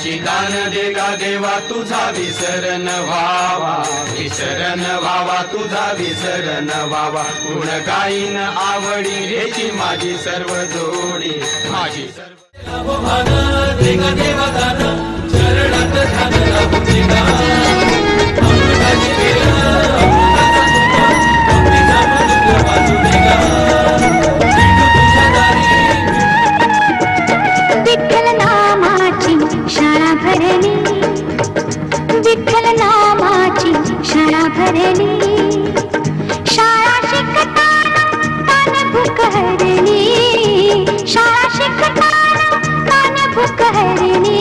त्याची दान देगा देवा तुझा विसरण व्हावा, विसरण व्हावा तुझा विसरण व्हावा. गुण गाईन आवडी ह्याची माझी सर्व जोडी, माझी सर्व देगा देवा दान चरणात ध्यान लागू देगा. विठ्ठल नामाची शाळा भरली, विठ्ठल नामाची शाळा भरली. शाळा शिकताना तान भूक हरली, शाळा शिकताना तान भूक हरली.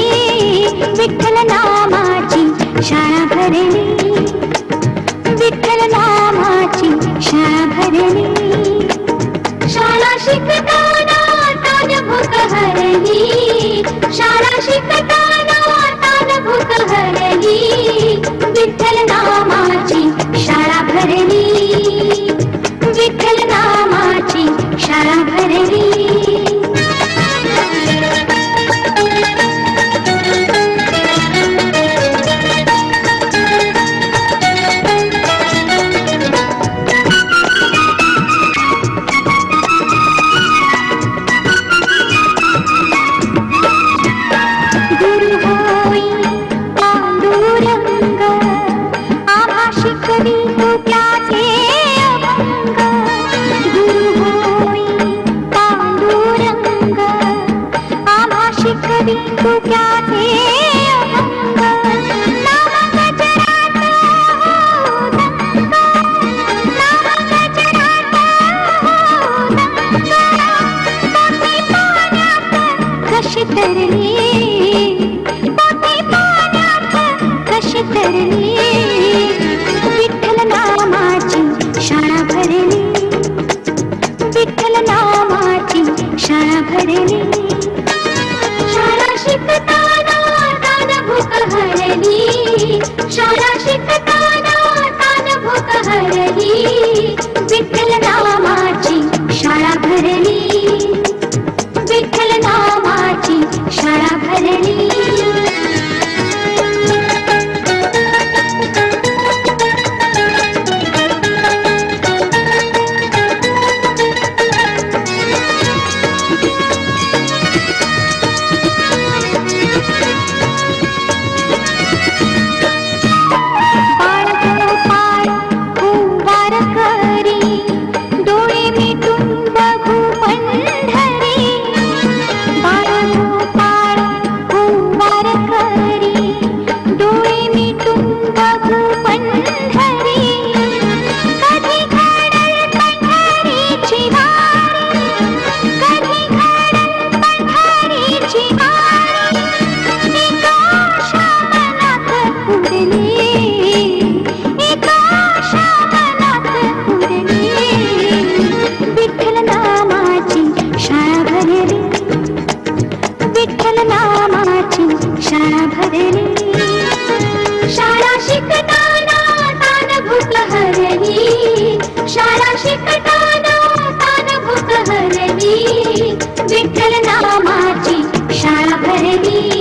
विठ्ठल नामाची शाळा भरली, विठ्ठल नामाची शाळा भरली. शाळा शिकताना तान भूक हरली, शाळा शिकताना तान भूक हरली. विठ्ठल नामाची शाळा भरली, विठ्ठल नामाची शाळा भरली. विठ्ठल नामाची शाळा भरली, विठ्ठल नामाची शाळा भरली. शाळा शिकताना तान भूक हरली, शाळा शिकताना तान भूक हरली. विठ्ठल नामाची शाळा भरली, विठ्ठल नामाची शाळा भरली. विठ्ठल नामाची शाळा भरली,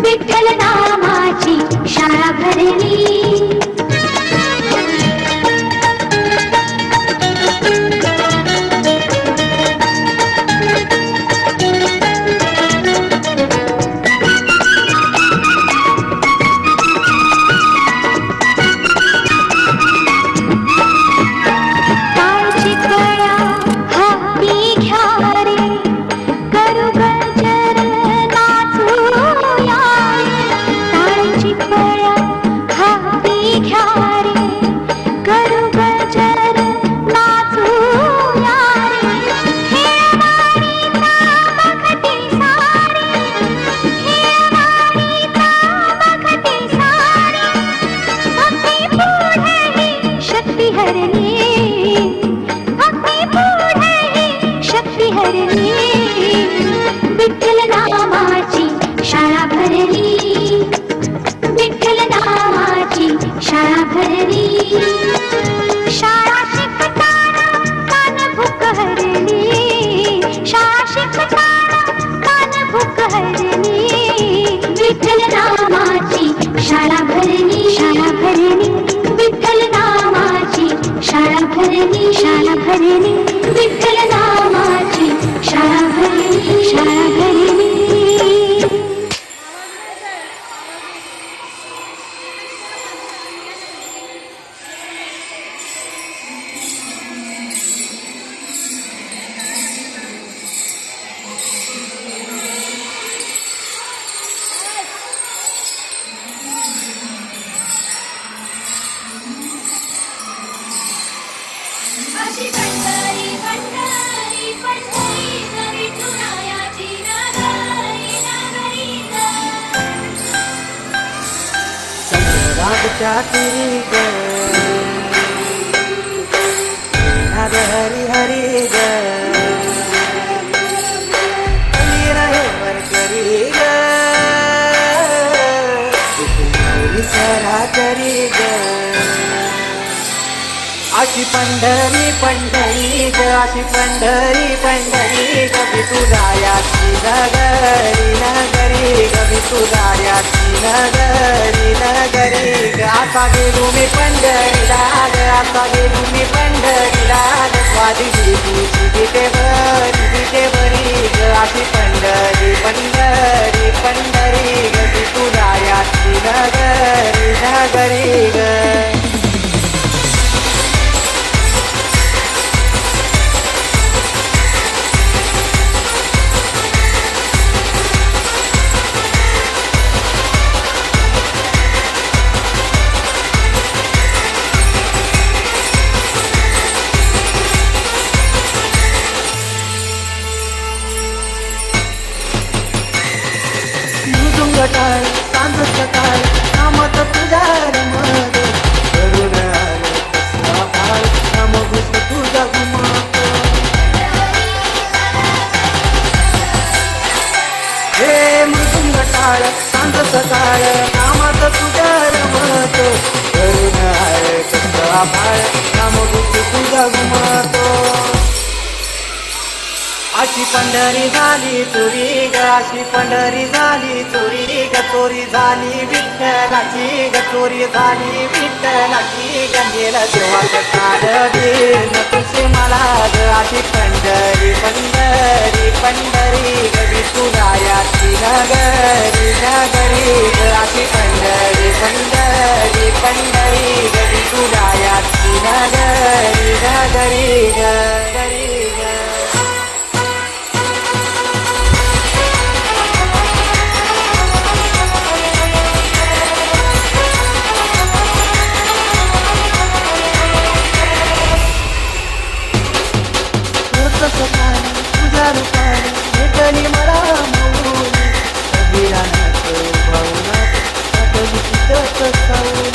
विठ्ठल नामाची शाळा भरली. तुझ्या तिरी ग नाद हरी हरी ग हरी रहे वरकरी ग सरासरी ग अशी पंढरी पंढरी ग अशी पंढरी पंढरी कवी तुझ्याची नगरी नगरी कवी तुझ्याची नगरी नगरी ग आता गेलो मी पंढरीला ग आता गेलो मी पंढरीला ग स्वादिली तुझी बिटे बरी ग अशी पंढरी पंढरी पंढरी कवी तुझ्याची नगरी नगरी ग टाळ सांज सकाळ नामत तुझ्या रमत करून आलो कसला भाळ नाम घुस तुझा घुमतो हे मृदुंग टाळ सांज सकाळ नामत तुझ्या रमत करून आलो कसला भाळ नाम घुस तुझा घुमतो अशी पंढरी झाली चोरी ग अशी पंढरी झाली चोरी ग चोरी झाली विठ्ठलाची ग चोरी झाली विठ्ठलाची गंगेला देवाचं काढ तुझे मला ग अशी पंढरी पंढरी पंढरी ग विठुरायाची नगरी नगरी ग अशी पंढरी पंढरी पंढरी ग विठुरायाची नगरी नगरी ग तुझ्या रूपाने भेटली मला मौली कबीरानाथ भावनाथ आठवली तिथंच सावली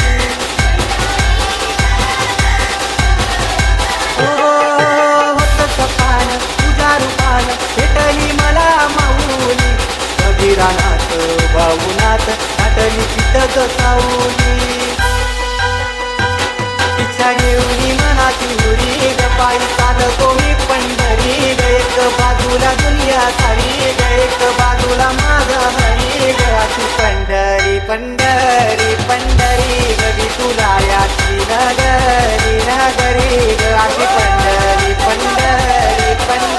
होत सपान तुझ्या रूपाने भेटली मला मौली कबीरानाथ भावनाथ आठवली तिथंच सावली इच्छा घेऊन मनाची हुरी ग पायी चालतो मी पंढरी ग एक बाजूला दुनिया सारी ग एक बाजूला माझा हरी ग अशी पंढरी पंढरी पंढरी ग विठुरायाची नगरी नगरी ग अशी पंढरी पंढरी पंढरी